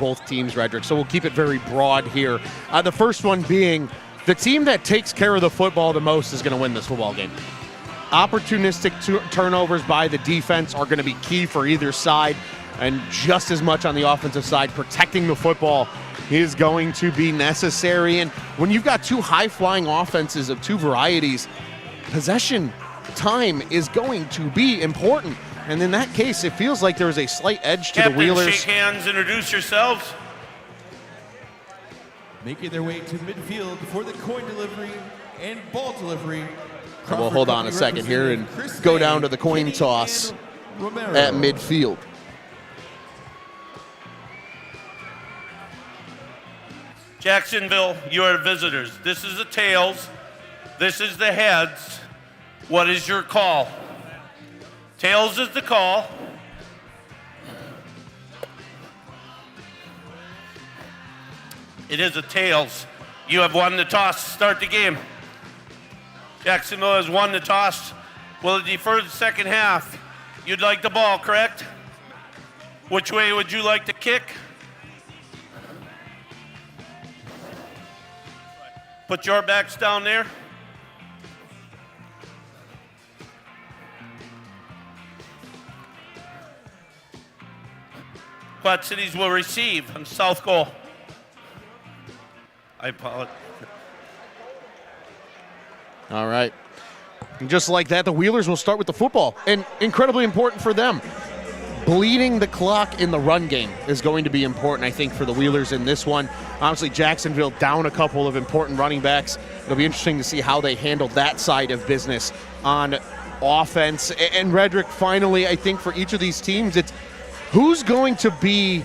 both teams, Redrick. So we'll keep it very broad here. The first one being the team that takes care of the football the most is going to win this football game. Opportunistic turnovers by the defense are going to be key for either side, and just as much on the offensive side, protecting the football is going to be necessary. And when you've got two high-flying offenses of two varieties, possession time is going to be important. And in that case, it feels like there is a slight edge to the Wheelers. Shake hands, introduce yourselves. Making their way to midfield for the coin delivery and ball delivery. We'll hold on a second here and go down to the coin toss at midfield. Jacksonville, you are visitors. This is the tails. This is the heads. What is your call? Tails is the call. It is a tails. You have won the toss to start the game. Jacksonville has won the toss. Will it defer the second half? You'd like the ball, correct? Which way would you like to kick? Put your backs down there. Quad Cities will receive on south goal. I apologize. All right. And just like that, the Wheelers will start with the football. And incredibly important for them. Bleeding the clock in the run game is going to be important, I think, for the Wheelers in this one. Obviously, Jacksonville down a couple of important running backs. It'll be interesting to see how they handle that side of business on offense. And Redrick, finally, I think for each of these teams, it's who's going to be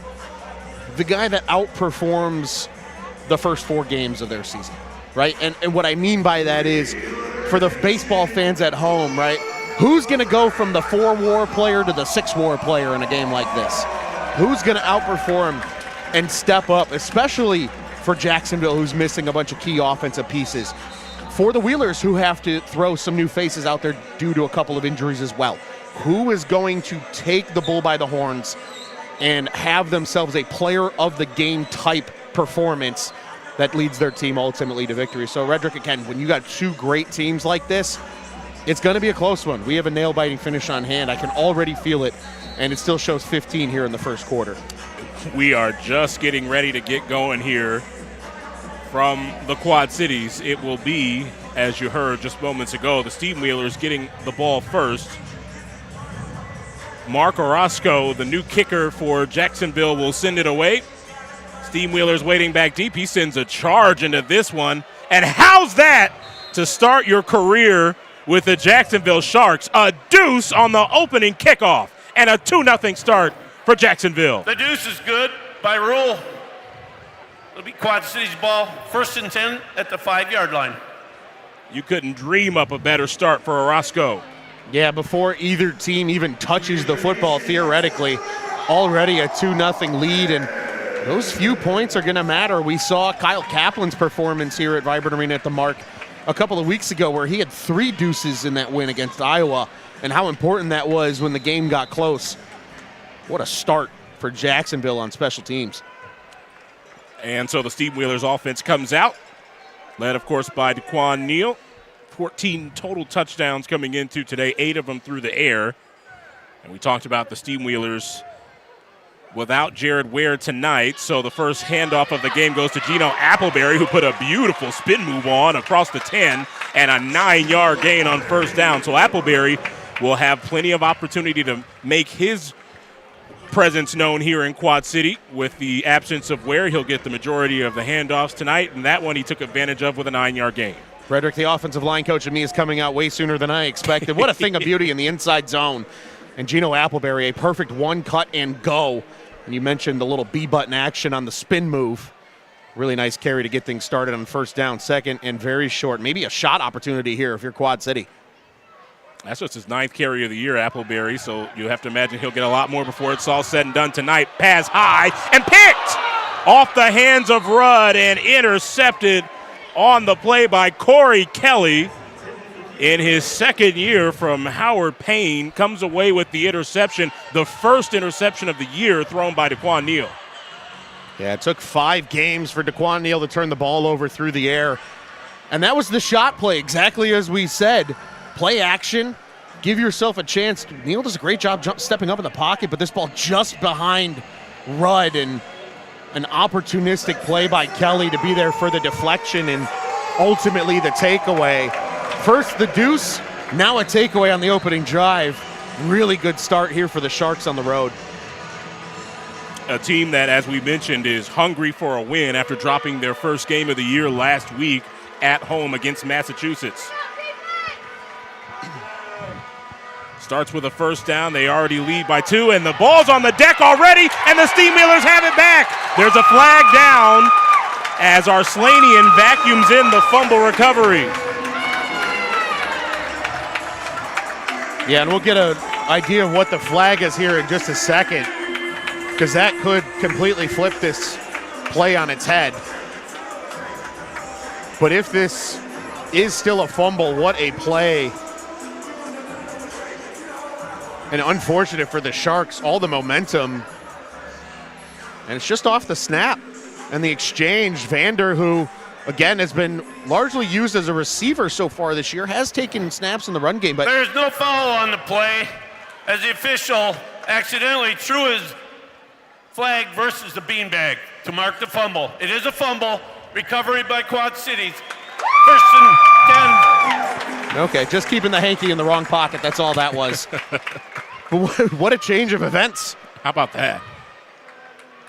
the guy that outperforms the first 4 games of their season, right? And what I mean by that is, for the baseball fans at home, right, who's going to go from the 4-WAR player to the 6-WAR player in a game like this? Who's going to outperform and step up, especially for Jacksonville, who's missing a bunch of key offensive pieces? For the Wheelers, who have to throw some new faces out there due to a couple of injuries as well. Who is going to take the bull by the horns and have themselves a player of the game type performance that leads their team ultimately to victory? So, Redrick, again, when you got two great teams like this, it's going to be a close one. We have a nail-biting finish on hand. I can already feel it, and it still shows 15 here in the first quarter. We are just getting ready to get going here from the Quad Cities. It will be, as you heard just moments ago, the Steamwheelers getting the ball first. Mark Orozco, the new kicker for Jacksonville, will send it away. Steamwheelers waiting back deep. He sends a charge into this one. And how's that to start your career with the Jacksonville Sharks? A deuce on the opening kickoff and a 2-0 start for Jacksonville. The deuce is good by rule. It'll be Quad Cities ball, 1st and 10 at the 5-yard line. You couldn't dream up a better start for Orozco. Yeah, before either team even touches the football, theoretically, already a 2-0 lead, and those few points are going to matter. We saw Kyle Kaplan's performance here at Vibrant Arena at the Mark a couple of weeks ago, where he had 3 deuces in that win against Iowa, and how important that was when the game got close. What a start for Jacksonville on special teams. And so the Steamwheelers offense comes out, led, of course, by Daquan Neal. 14 total touchdowns coming into today, 8 of them through the air. And we talked about the Steamwheelers without Jared Ware tonight. So the first handoff of the game goes to Gino Appleberry, who put a beautiful spin move on across the 10 and a 9-yard gain on first down. So Appleberry will have plenty of opportunity to make his presence known here in Quad City. With the absence of Ware, he'll get the majority of the handoffs tonight, and that one he took advantage of with a 9-yard gain. Redrick, the offensive line coach, of me is coming out way sooner than I expected. What a thing of beauty in the inside zone. And Gino Appleberry, a perfect one cut and go. And you mentioned the little B-button action on the spin move. Really nice carry to get things started on first down. Second and very short. Maybe a shot opportunity here if you're Quad City. That's just his 9th carry of the year, Appleberry, so you have to imagine he'll get a lot more before it's all said and done tonight. Pass high and picked off the hands of Rudd and intercepted on the play by Corey Kelly. In his second year from Howard Payne, comes away with the interception, the first interception of the year thrown by Daquan Neal. Yeah, it took 5 games for Daquan Neal to turn the ball over through the air. And that was the shot play, exactly as we said. Play action, give yourself a chance. Neal does a great job stepping up in the pocket, but this ball just behind Rudd, and an opportunistic play by Kelly to be there for the deflection and ultimately the takeaway. First the deuce, now a takeaway on the opening drive. Really good start here for the Sharks on the road. A team that, as we mentioned, is hungry for a win after dropping their first game of the year last week at home against Massachusetts. Starts with a first down. They already lead by 2, and the ball's on the deck already, and the Steamwheelers have it back. There's a flag down as Arslanian vacuums in the fumble recovery. Yeah, and we'll get an idea of what the flag is here in just a second, because that could completely flip this play on its head. But if this is still a fumble, what a play. And unfortunate for the Sharks, all the momentum. And it's just off the snap. And the exchange, Vander, who, again, has been largely used as a receiver so far this year, has taken snaps in the run game. But there's no foul on the play as the official accidentally threw his flag versus the beanbag to mark the fumble. It is a fumble. Recovery by Quad Cities. First and 10. Okay, just keeping the hanky in the wrong pocket. That's all that was. What a change of events. How about that?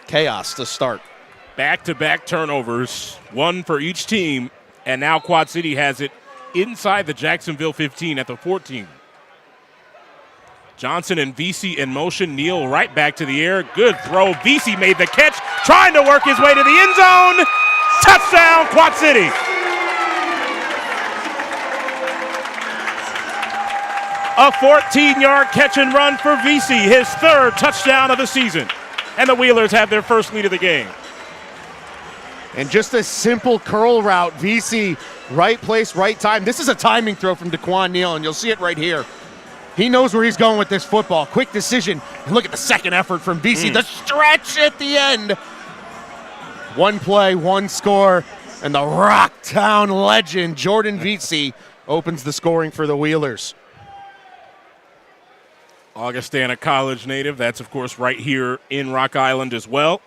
Chaos to start. Back-to-back turnovers, one for each team, and now Quad City has it inside the Jacksonville 15 at the 14. Johnson and VC in motion. Neal right back to the air. Good throw. VC made the catch, trying to work his way to the end zone. Touchdown, Quad City. A 14-yard catch and run for VC, his 3rd touchdown of the season. And the Wheelers have their first lead of the game. And just a simple curl route. VC, right place, right time. This is a timing throw from Daquan Neal, and you'll see it right here. He knows where he's going with this football. Quick decision. And look at the second effort from VC. The stretch at the end. One play, one score, and the Rocktown legend, Jordan VC, opens the scoring for the Wheelers. Augustana College native. That's, of course, right here in Rock Island as well.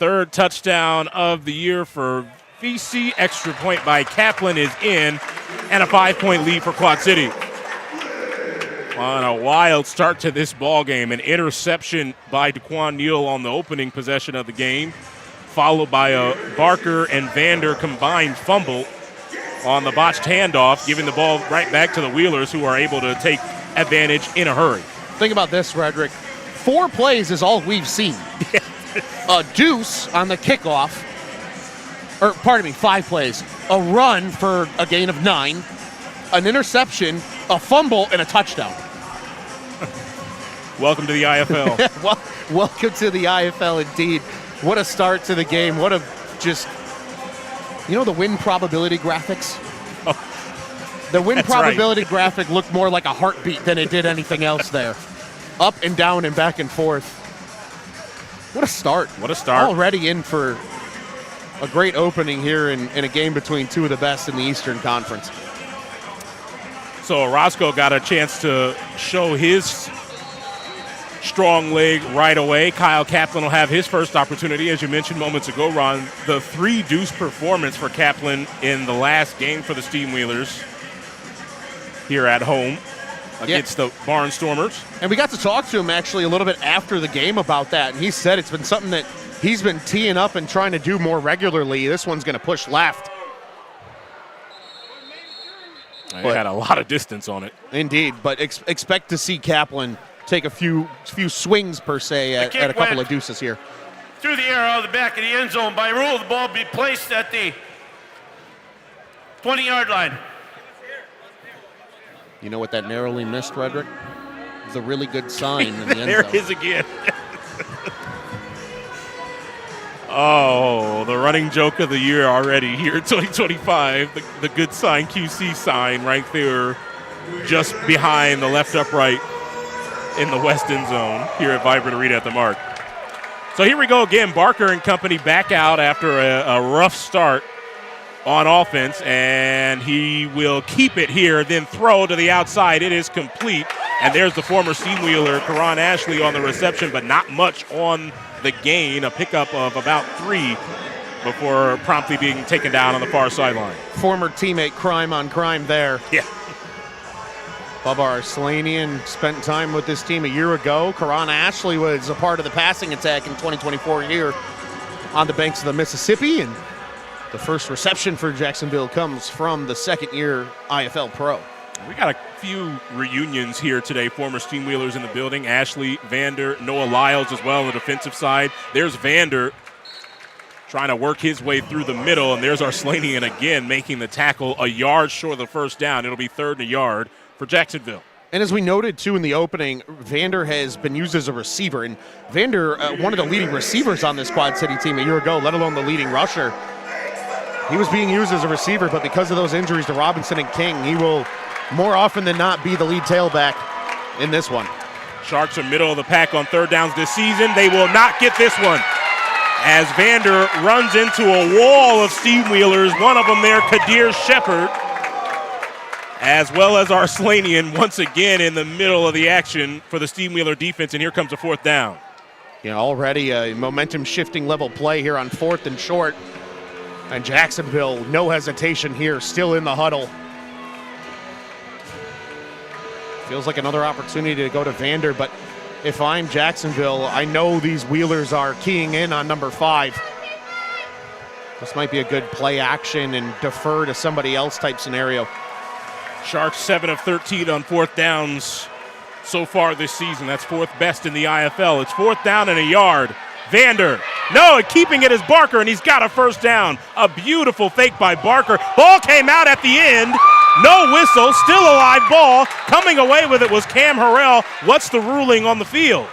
3rd touchdown of the year for VC. Extra point by Kaplan is in, and a 5-point lead for Quad City. On a wild start to this ball game, an interception by Daquan Neal on the opening possession of the game, followed by a Barker and Vander combined fumble on the botched handoff, giving the ball right back to the Wheelers, who are able to take advantage in a hurry. Think about this, Frederick. 4 plays is all we've seen. A deuce on the kickoff, 5 plays. A run for a gain of 9, an interception, a fumble, and a touchdown. Welcome to the IFL. Well, welcome to the IFL indeed. What a start to the game. What a just, the win probability graphics? The win probability graphic looked more like a heartbeat than it did anything else there. Up and down and back and forth. What a start. What a start. Already in for a great opening here in a game between 2 of the best in the Eastern Conference. So Orozco got a chance to show his strong leg right away. Kyle Kaplan will have his first opportunity. As you mentioned moments ago, Ron, the 3-deuce performance for Kaplan in the last game for the Steamwheelers here at home against the Barnstormers. And we got to talk to him actually a little bit after the game about that, and he said it's been something that he's been teeing up and trying to do more regularly. This one's going to push left. It had a lot of distance on it. Indeed, but expect to see Kaplan take a few swings per se at a couple of deuces here. Through the air out of the back of the end zone. By rule, the ball be placed at the 20-yard line. You know what that narrowly missed, Frederick? It's a really good sign in the end zone. There it is again. Oh, the running joke of the year already here in 2025. The good sign, QC sign right there just behind the left upright in the west end zone here at Vibrant Arena at the Mark. So here we go again. Barker and company back out after a rough start on offense, and he will keep it here, then throw to the outside. It is complete, and there's the former Steamwheeler, Karan Ashley, on the reception, but not much on the gain, a pickup of about 3 before promptly being taken down on the far sideline. Former teammate, crime on crime there. Yeah. Bubba Arslanian spent time with this team a year ago. Karan Ashley was a part of the passing attack in 2024 here on the banks of the Mississippi, and the first reception for Jacksonville comes from the second-year IFL Pro. We got a few reunions here today. Former Steamwheelers in the building. Ashley, Vander, Noah Lyles as well on the defensive side. There's Vander trying to work his way through the middle, and there's Arslanian again making the tackle a yard short of the first down. It'll be 3rd and a yard for Jacksonville. And as we noted, too, in the opening, Vander has been used as a receiver. And Vander, one of the leading receivers on this Quad City team a year ago, let alone the leading rusher. He was being used as a receiver, but because of those injuries to Robinson and King, he will more often than not be the lead tailback in this one. Sharks are middle of the pack on 3rd downs this season. They will not get this one, as Vander runs into a wall of Steamwheelers, one of them there, Kadir Shepard, as well as Arslanian once again in the middle of the action for the Steamwheeler defense, and here comes a 4th down. Yeah, already a momentum-shifting level play here on 4th and short. And Jacksonville, no hesitation here, still in the huddle. Feels like another opportunity to go to Vander, but if I'm Jacksonville, I know these Wheelers are keying in on number 5. This might be a good play action and defer to somebody else type scenario. Sharks 7 of 13 on 4th downs so far this season. That's 4th best in the IFL. It's 4th down and a yard. Vander, no, keeping it is Barker, and he's got a 1st down. A beautiful fake by Barker. Ball came out at the end. No whistle, still a live ball. Coming away with it was Cam Harrell. What's the ruling on the field?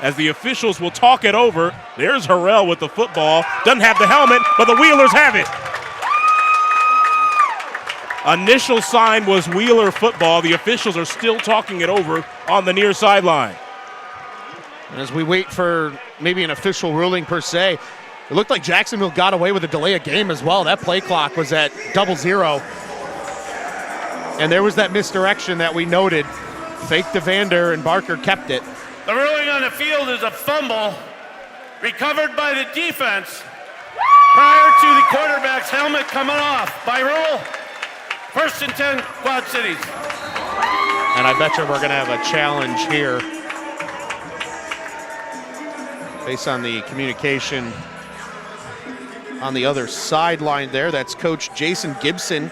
As the officials will talk it over, there's Harrell with the football. Doesn't have the helmet, but the Wheelers have it. Initial sign was Wheeler football. The officials are still talking it over on the near sideline. As we wait for maybe an official ruling per se, it looked like Jacksonville got away with a delay of game as well. That play clock was at 00. And there was that misdirection that we noted. Fake to Vander, and Barker kept it. The ruling on the field is a fumble recovered by the defense prior to the quarterback's helmet coming off. By rule, 1st and 10, Quad Cities. And I bet you we're going to have a challenge here based on the communication on the other sideline there. That's Coach Jason Gibson.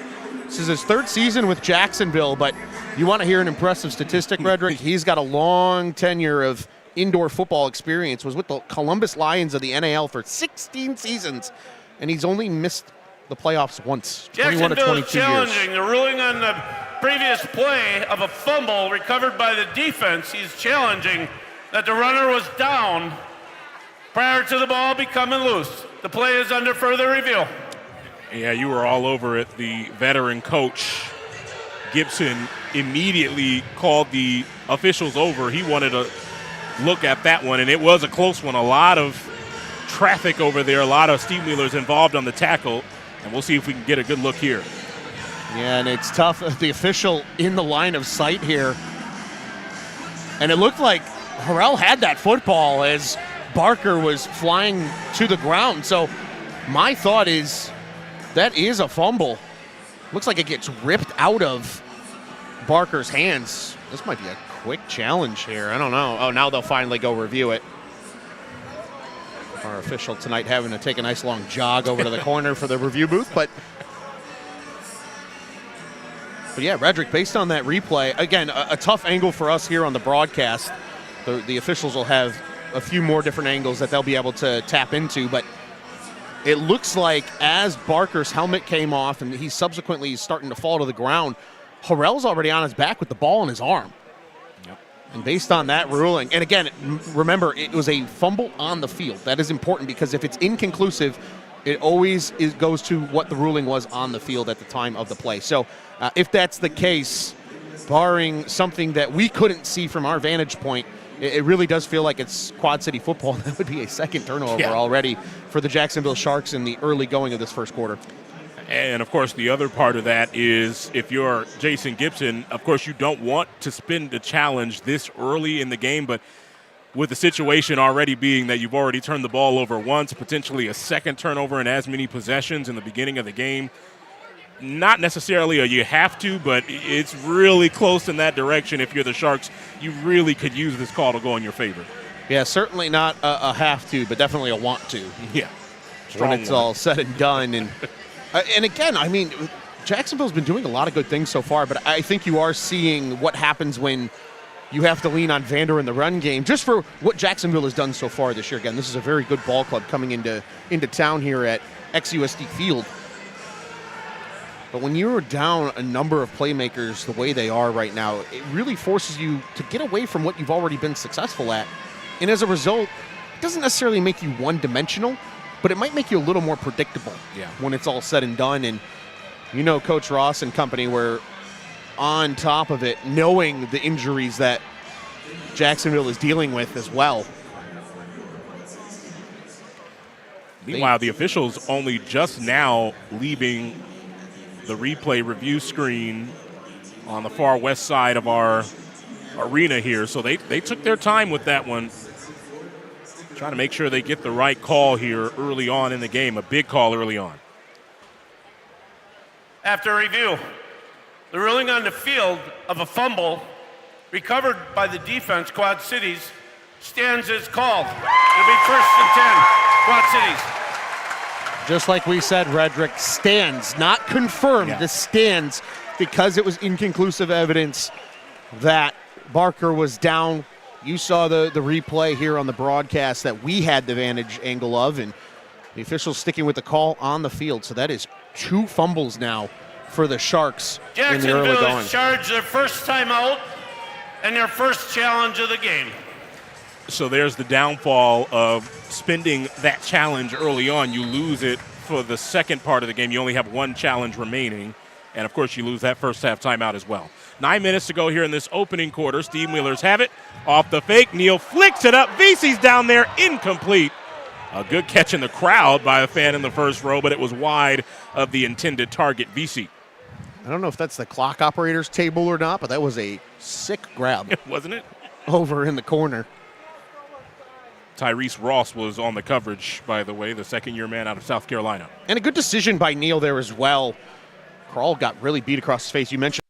This is his 3rd season with Jacksonville, but you want to hear an impressive statistic, Redrick? He's got a long tenure of indoor football experience, was with the Columbus Lions of the NAL for 16 seasons, and he's only missed the playoffs once, 21 to 22 years. Challenging the ruling on the previous play of a fumble recovered by the defense. He's challenging that the runner was down prior to the ball becoming loose. The play is under further review. Yeah, you were all over it. The veteran coach, Gibson, immediately called the officials over. He wanted to look at that one, and it was a close one. A lot of traffic over there, a lot of Steamwheelers involved on the tackle, and we'll see if we can get a good look here. Yeah, and it's tough. The official in the line of sight here. And it looked like Harrell had that football as Barker was flying to the ground. So my thought is that is a fumble. Looks like it gets ripped out of Barker's hands. This might be a quick challenge here. I don't know. Oh, now they'll finally go review it. Our official tonight having to take a nice long jog over to the corner for the review booth. But yeah, Redrick, based on that replay, again, a tough angle for us here on the broadcast. The officials will have a few more different angles that they'll be able to tap into, but it looks like as Barker's helmet came off and he's subsequently starting to fall to the ground, Harrell's already on his back with the ball in his arm. Yep. And based on that ruling, and again, remember, it was a fumble on the field. That is important because if it's inconclusive, it always goes to what the ruling was on the field at the time of the play. So if that's the case, barring something that we couldn't see from our vantage point, It really does feel like it's Quad City football. That would be a second turnover already for the Jacksonville Sharks in the early going of this first quarter. And, of course, the other part of that is if you're Jason Gibson, of course, you don't want to spin the challenge this early in the game, but with the situation already being that you've already turned the ball over once, potentially a second turnover in as many possessions in the beginning of the game, not necessarily a you have to, but it's really close in that direction. If you're the Sharks, you really could use this call to go in your favor. Yeah, certainly not a have to, but definitely a want to. Yeah. When it's all said and done. And again, I mean, Jacksonville's been doing a lot of good things so far, but I think you are seeing what happens when you have to lean on Vander in the run game, just for what Jacksonville has done so far this year. Again, this is a very good ball club coming into town here at XUSD Field. But when you're down a number of playmakers the way they are right now, it really forces you to get away from what you've already been successful at. And as a result, it doesn't necessarily make you one-dimensional, but it might make you a little more predictable when it's all said and done. And you know Coach Ross and company were on top of it, knowing the injuries that Jacksonville is dealing with as well. Meanwhile, the officials only just now leaving the replay review screen on the far west side of our arena here. So they took their time with that one, trying to make sure they get the right call here early on in the game, a big call early on. After review, the ruling on the field of a fumble recovered by the defense, Quad Cities, stands as called. It'll be 1st and 10, Quad Cities. Just like we said, Redrick, stands, not confirmed. This stands because it was inconclusive evidence that Barker was down. You saw the replay here on the broadcast that we had the vantage angle of, and the officials sticking with the call on the field. So that is 2 fumbles now for the Sharks in the early Jacksonville going. has charged their first timeout and their first challenge of the game. So there's the downfall of spending that challenge early on. You lose it for the second part of the game. You only have 1 challenge remaining. And, of course, you lose that first half timeout as well. 9 minutes to go here in this opening quarter. Steamwheelers have it. Off the fake, Neal flicks it up. VC's down there, incomplete. A good catch in the crowd by a fan in the first row, but it was wide of the intended target, VC. I don't know if that's the clock operator's table or not, but that was a sick grab. Wasn't it? Over in the corner. Tyrese Ross was on the coverage, by the way, the second-year man out of South Carolina. And a good decision by Neal there as well. Carl got really beat across his face. You mentioned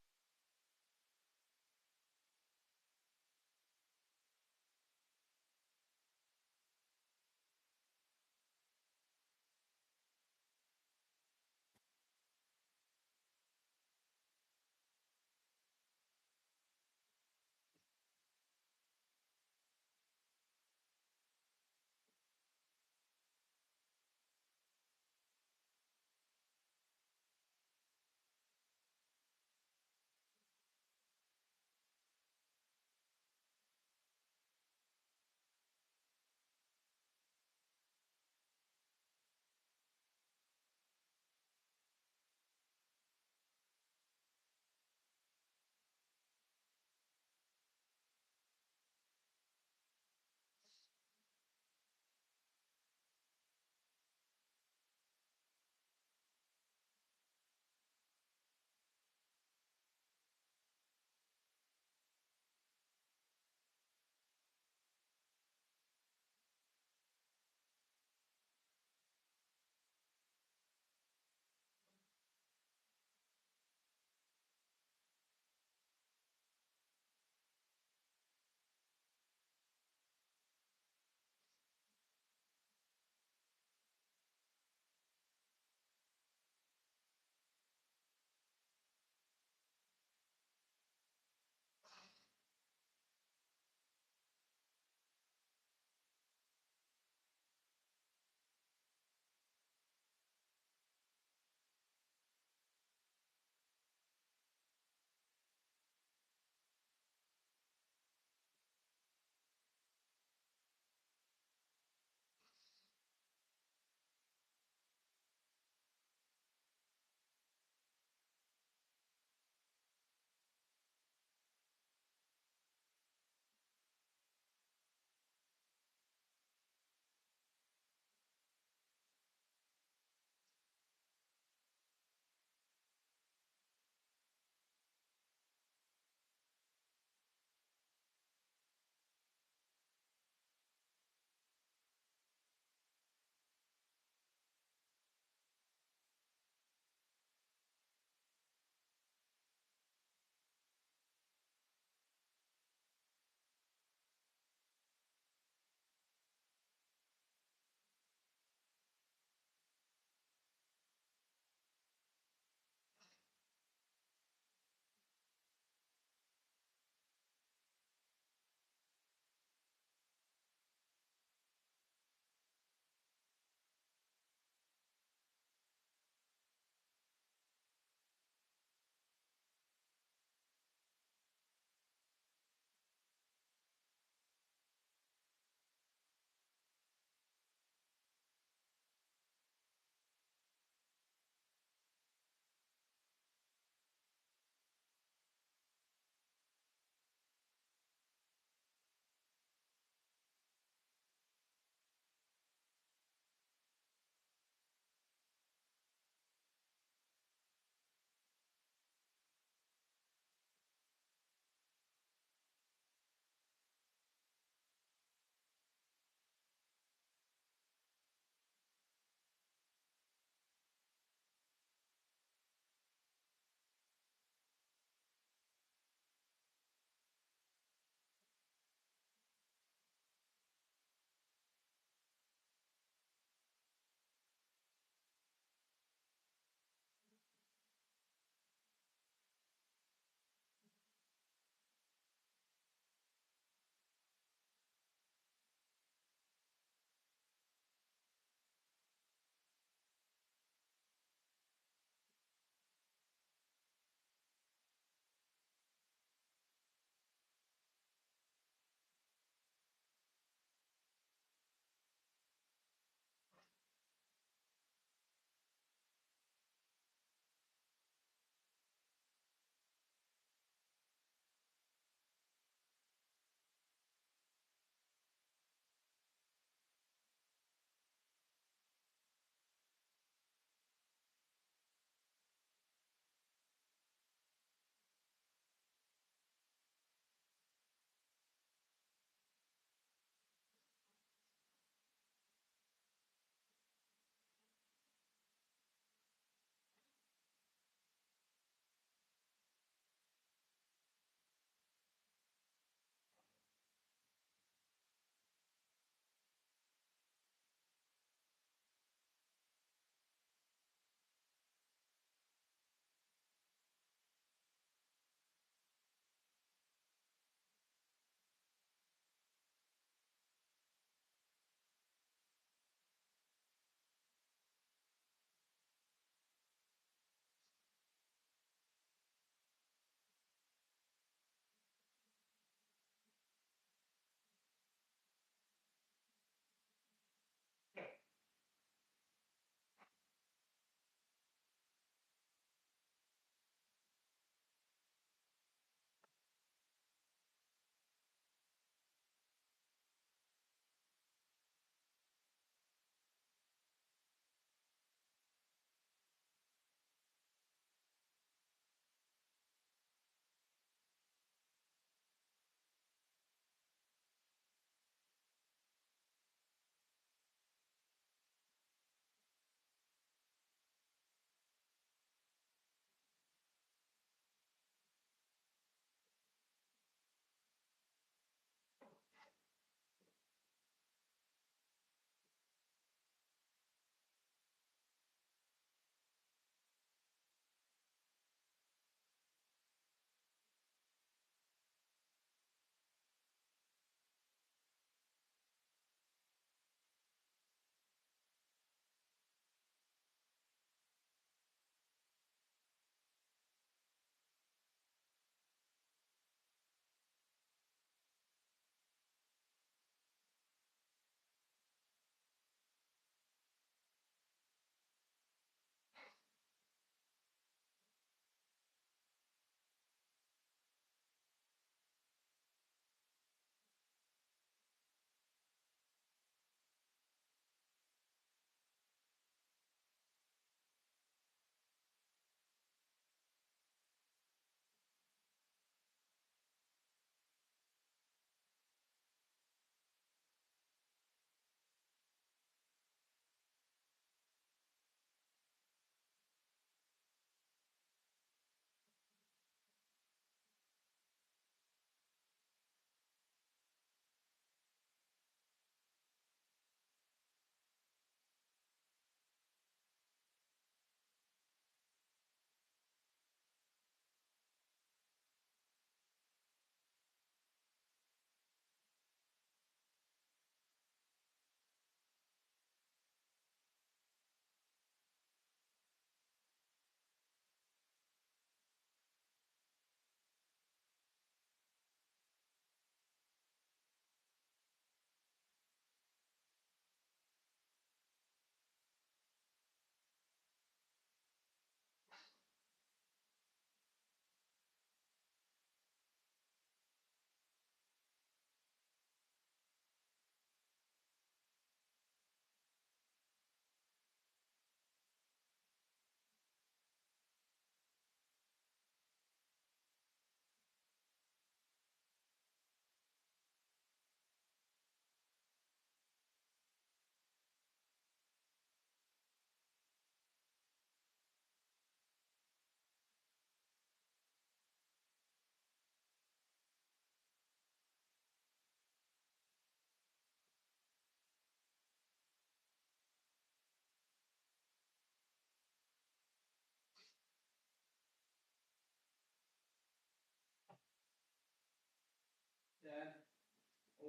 Are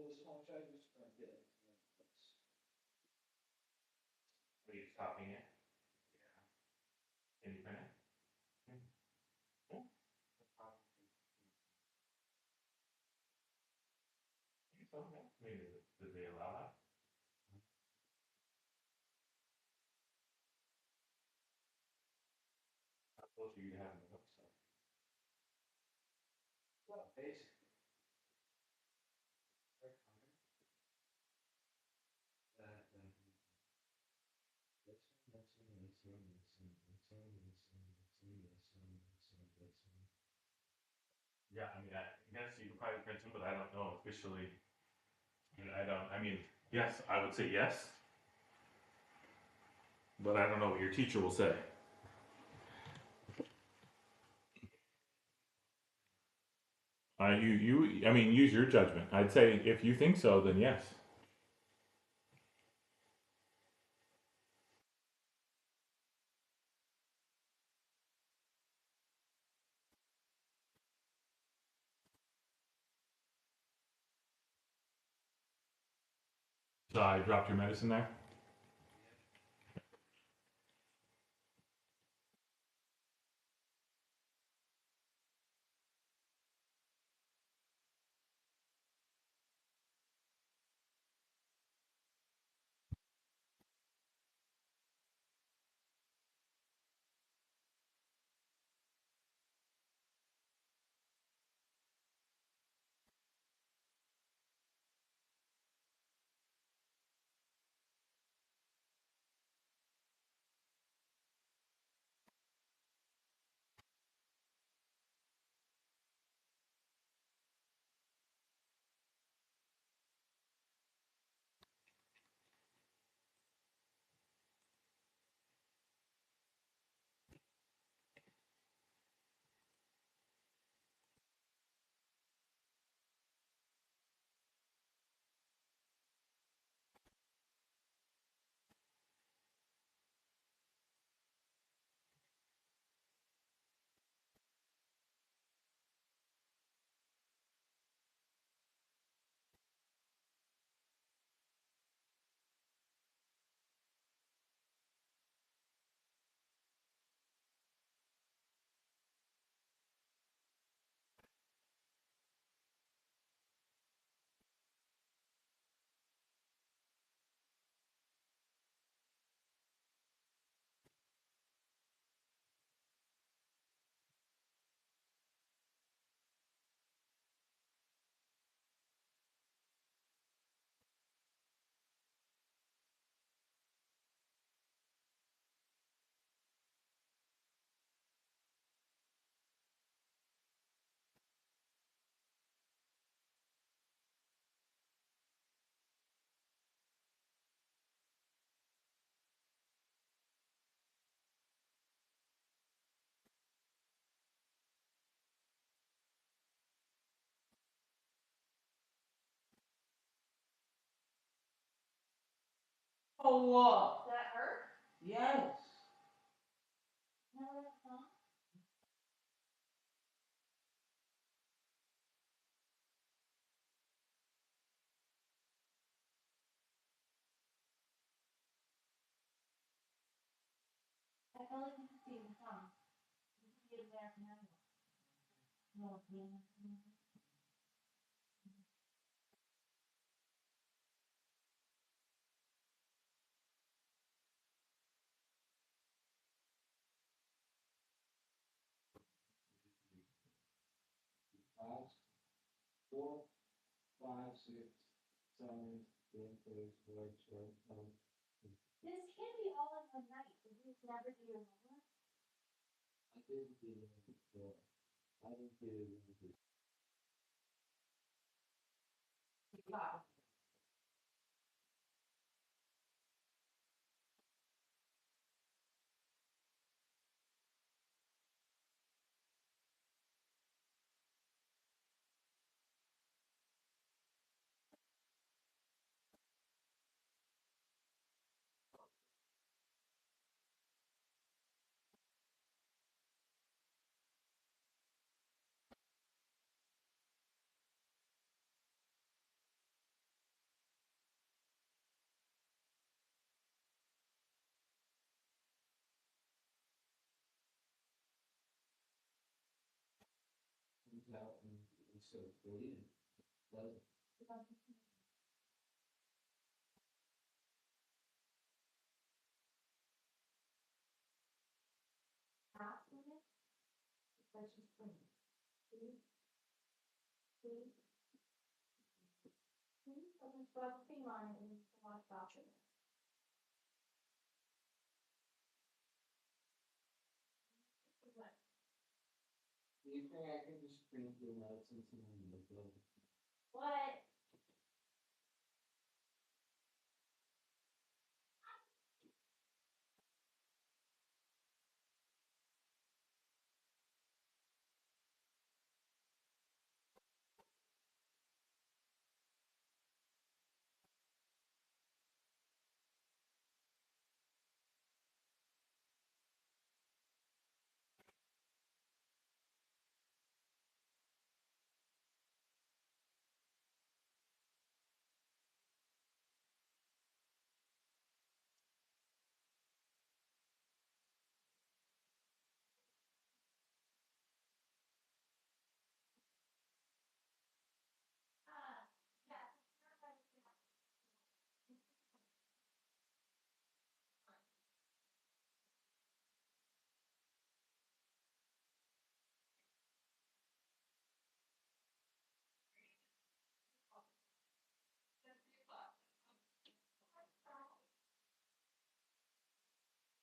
you stopping it? Can you finish? Maybe did they allow that? How close are you to having the hook stuff? Well, basically. Yeah, I mean, I guess you could probably print them, but I don't know officially. I mean, yes, I would say yes. But I don't know what your teacher will say. I mean, use your judgment. I'd say if you think so, then yes. So I dropped your medicine there. Oh, what? That hurt? Yes. No, that's not. I felt like you could see the sun. You could see it there from now. No, yeah. This can't be all in one night. Did you never do your homework? Wow. Half minute, let's just bring it. Please. Please. Please, I'm just focusing on it and watch after this. What? Do you think I can just bring the notes into the book? What? Yeah.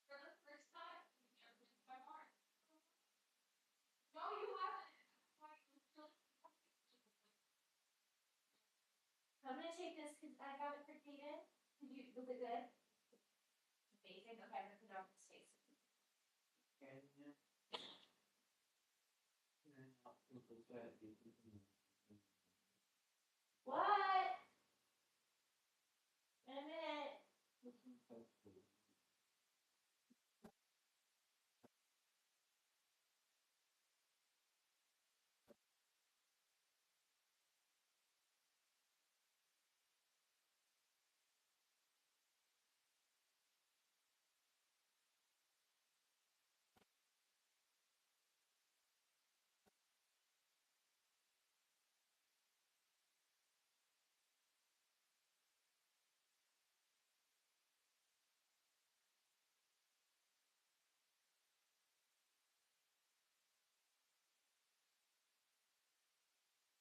For the first time, you never been by Mark. No, you haven't. I'm gonna take this because I got it completed. Was it good? Amazing. Okay, I'm gonna put it on the space. What? In a minute.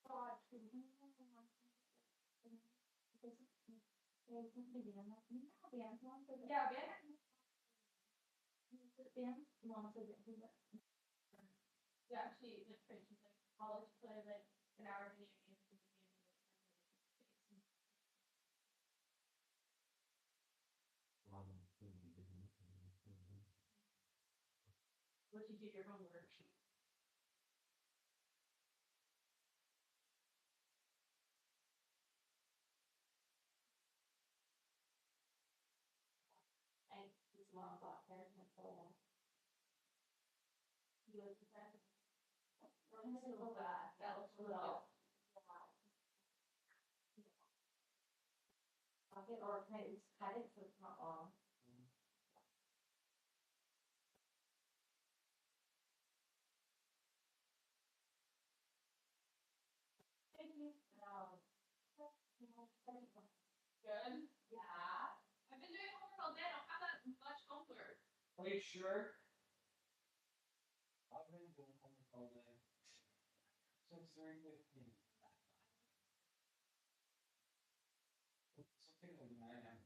God. Yeah, Ben. Ben, mom said that. Yeah, she went straight to like college, put in like an hour video game. What you did your homework. And his mom got her and so he was that. That looks a little. Pocket or can I just cut it so it's not long? Thank you. Good. Yeah. I've been doing homework all day. I don't have that much homework. Are you sure? I've been doing homework all day. Since 3:15. Something like 9.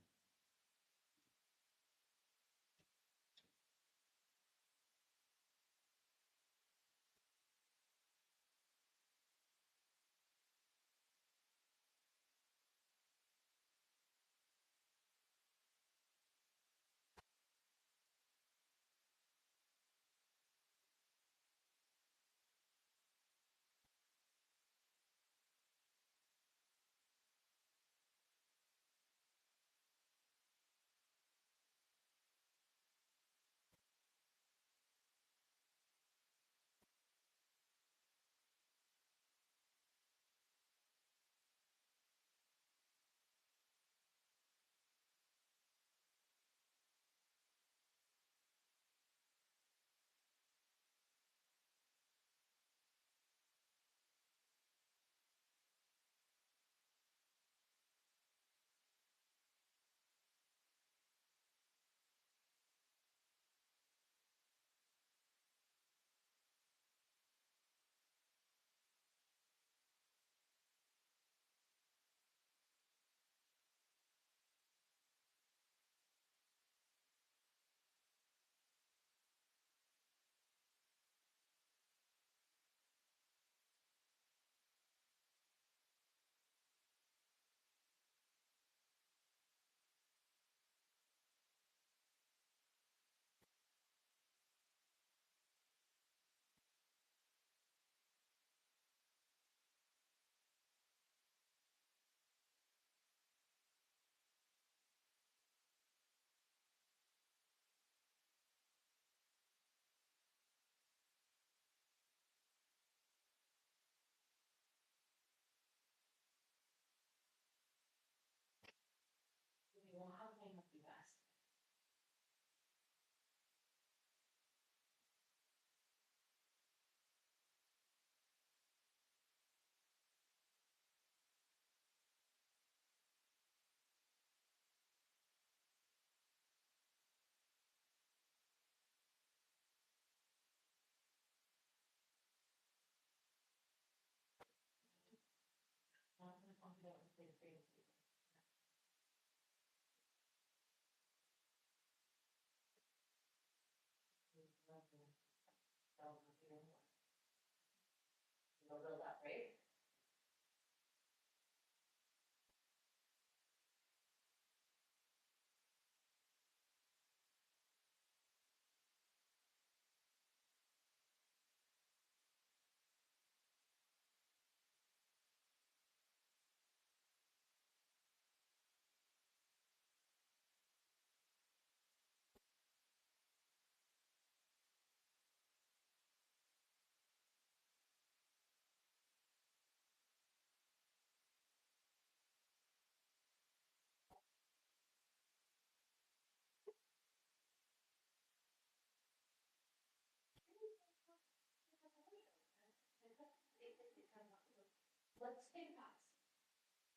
let's take a pause.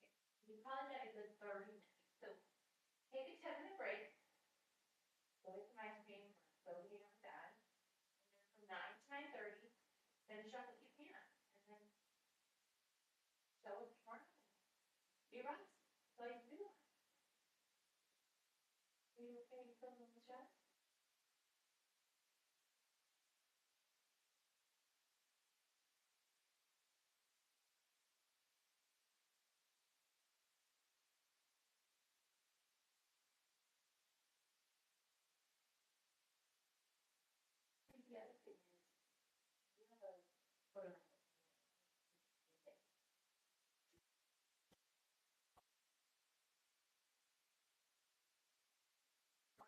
Okay. You probably got a good 30 minutes. So take a 10-minute break. Go get some ice cream, go eat with dad. And then from 9 to 9:30, finish up what you can. And then show up tomorrow. Be right. That's all you can do. Are you okay with filming the show?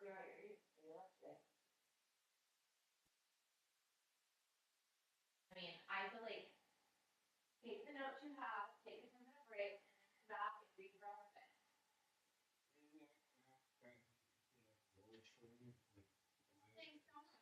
The other thing is, you have a photo. I mean, isolate. Take the notes you have, take a 10-minute break, and then come back and read your own thing. Thanks so much.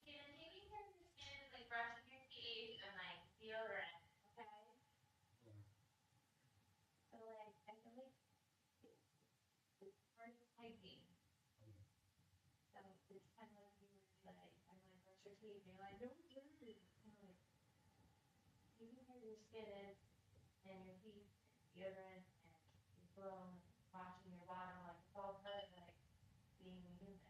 And taking care of your skin is like brushing your teeth and like deodorant, okay? So like, I feel like it's part of hygiene. So it's kind of like you were like, I'm gonna brush your teeth, and you're like, no, dirty. It's kind of like taking care of your skin and your teeth, deodorant, and your cologne, washing your bottom, like it's all part of like being a human.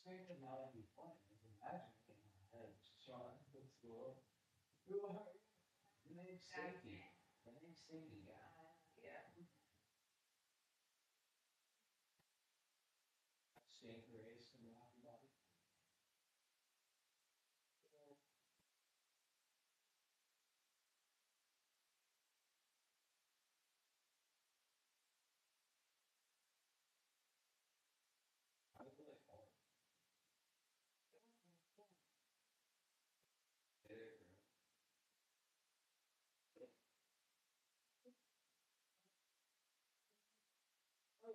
Thinking that would be fun. I can imagine it in my head. Sean, that's cool. Who are you? The name's Safety. The name's Safety guy. Yeah. Snake race and rocky body. I was really hard. There, bro.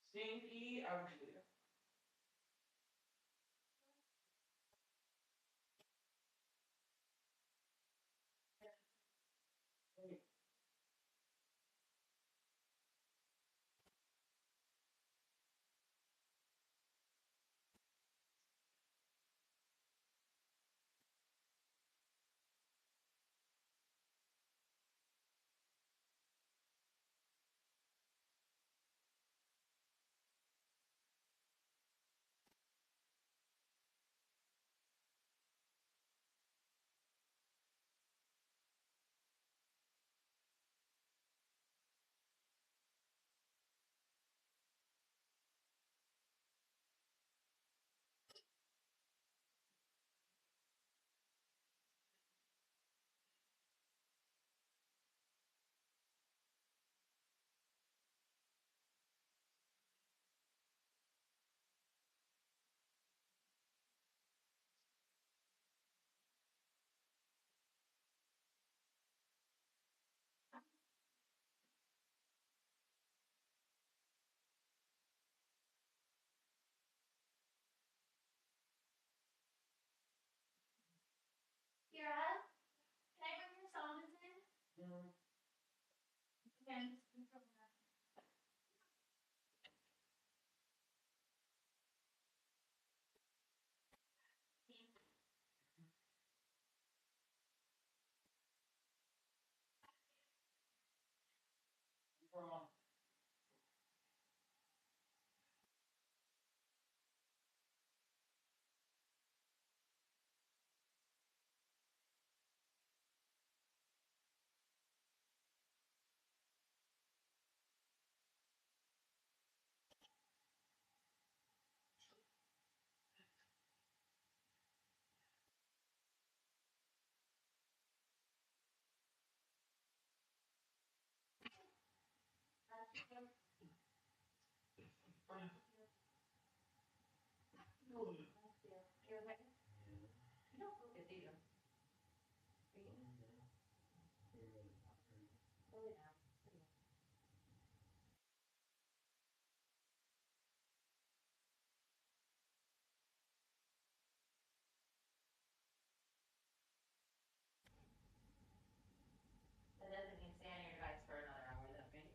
Stinky ugly. Kira, can I bring your songs in? Mm. Okay, I'm just gonna throw them out. Wrong. You're ready? You don't look at either. Really now. That doesn't mean stay on your device for another hour though, right?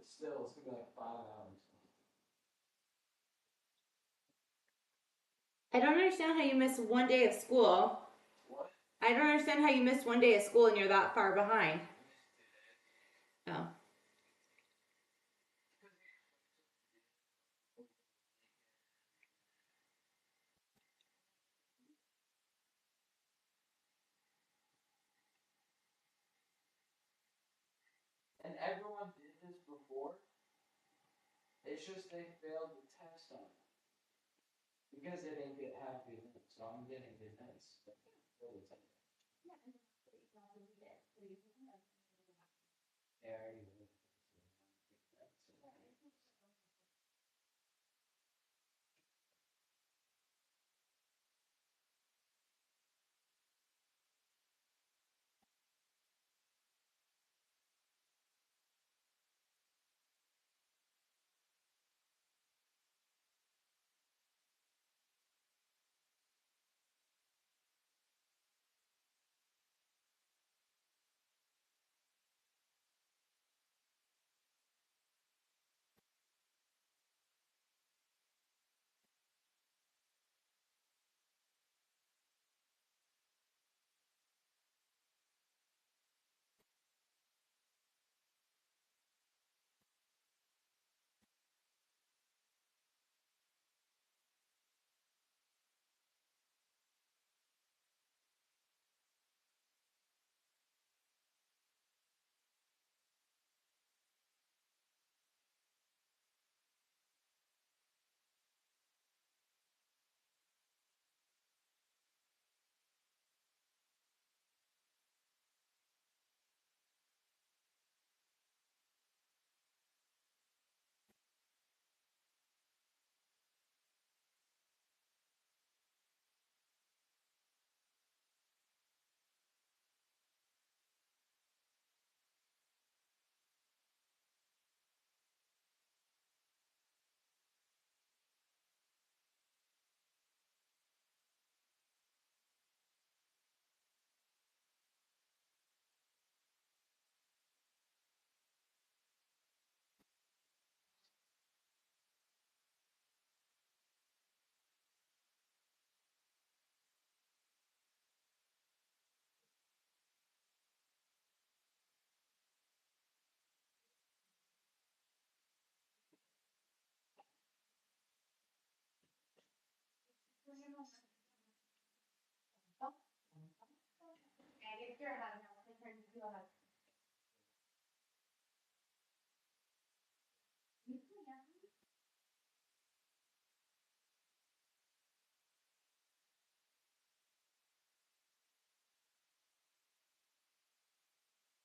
still, it's gonna be like 5 hours. I don't understand how you missed one day of school. What? I don't understand how you missed one day of school and you're that far behind. Oh. And everyone did this before. It's just they failed the test on it. Because they didn't get happy notes, so I'm getting good notes. Failed the test. Yeah, I already did.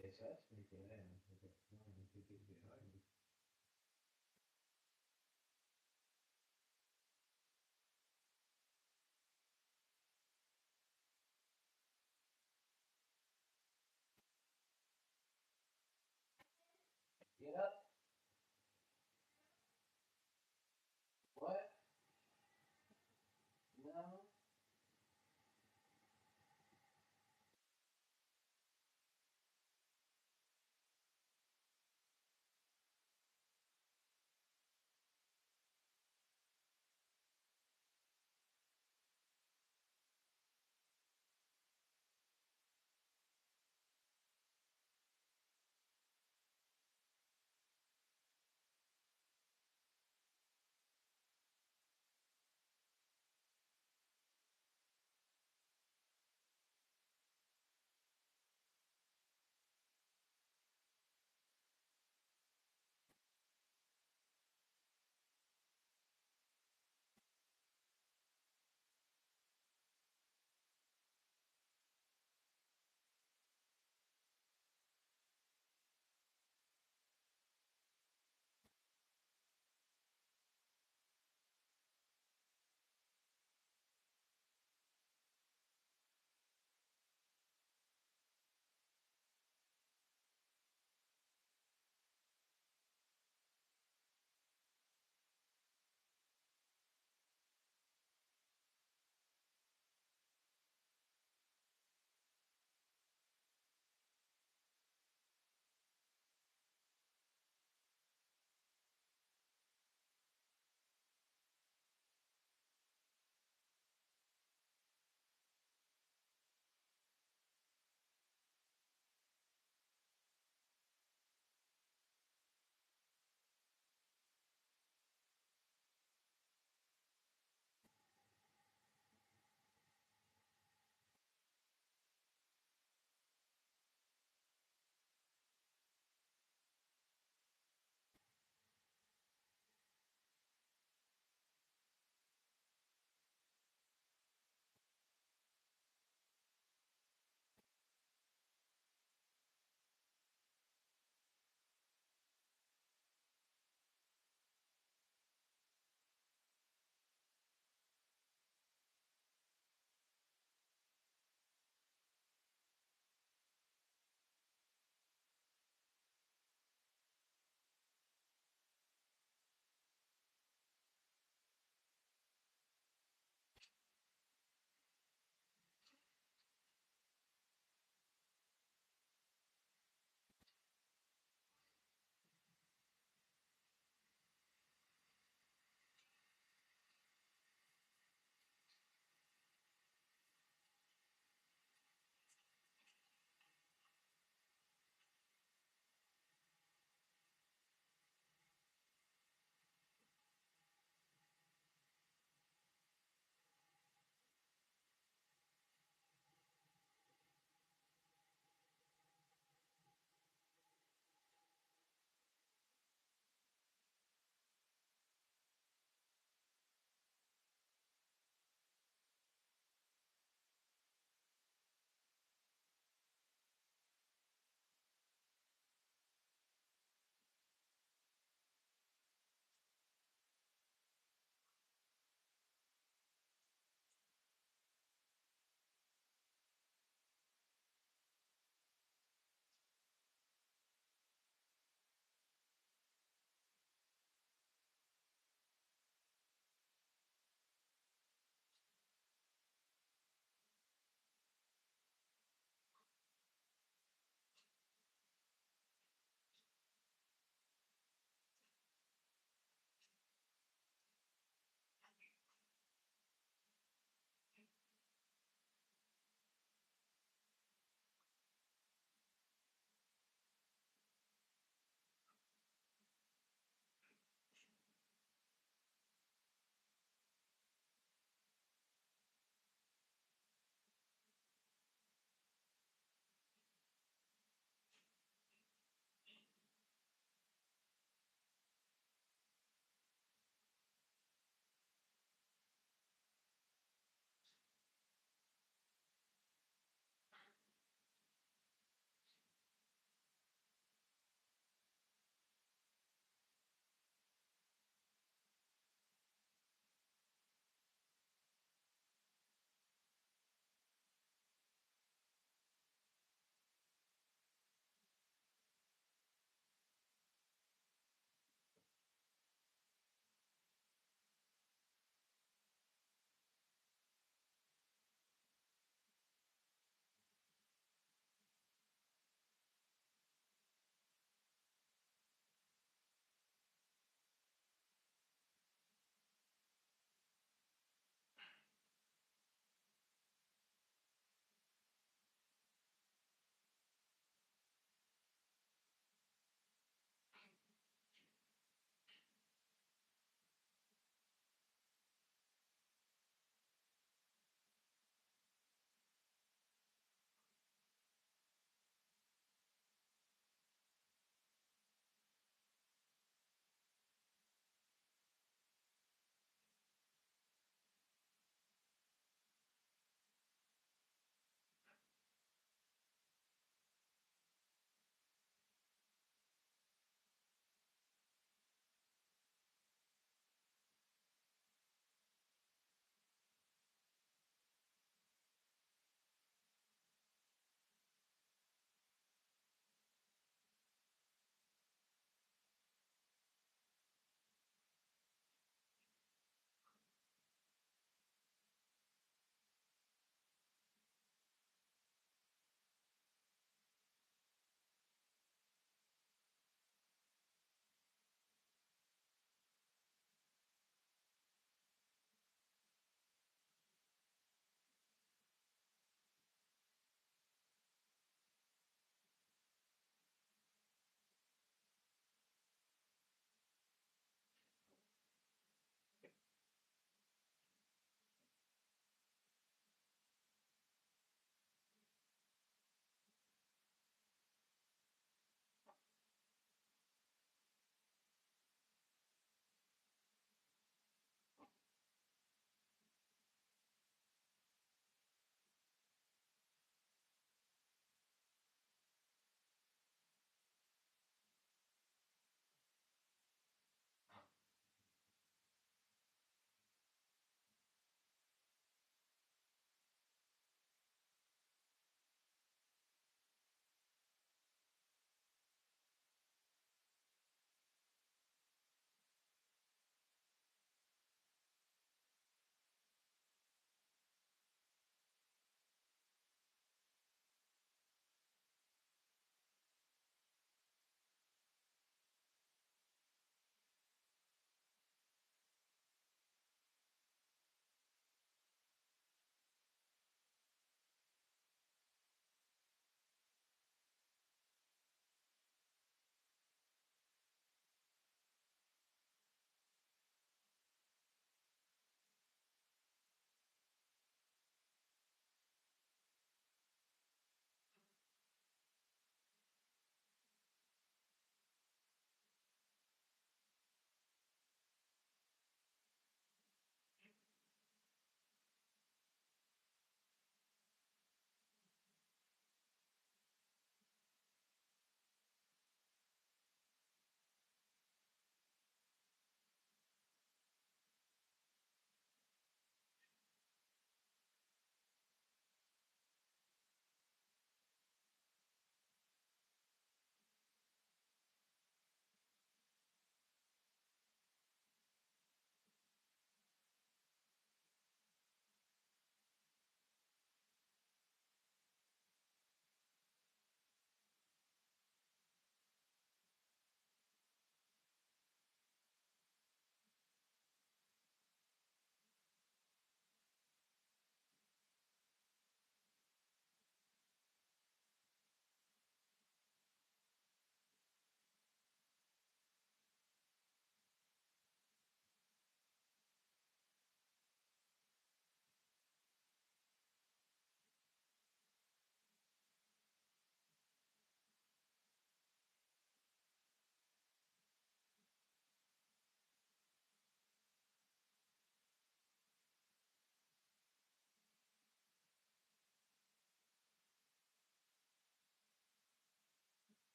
Okay, so that's pretty good. I don't think it's 1 2 behind.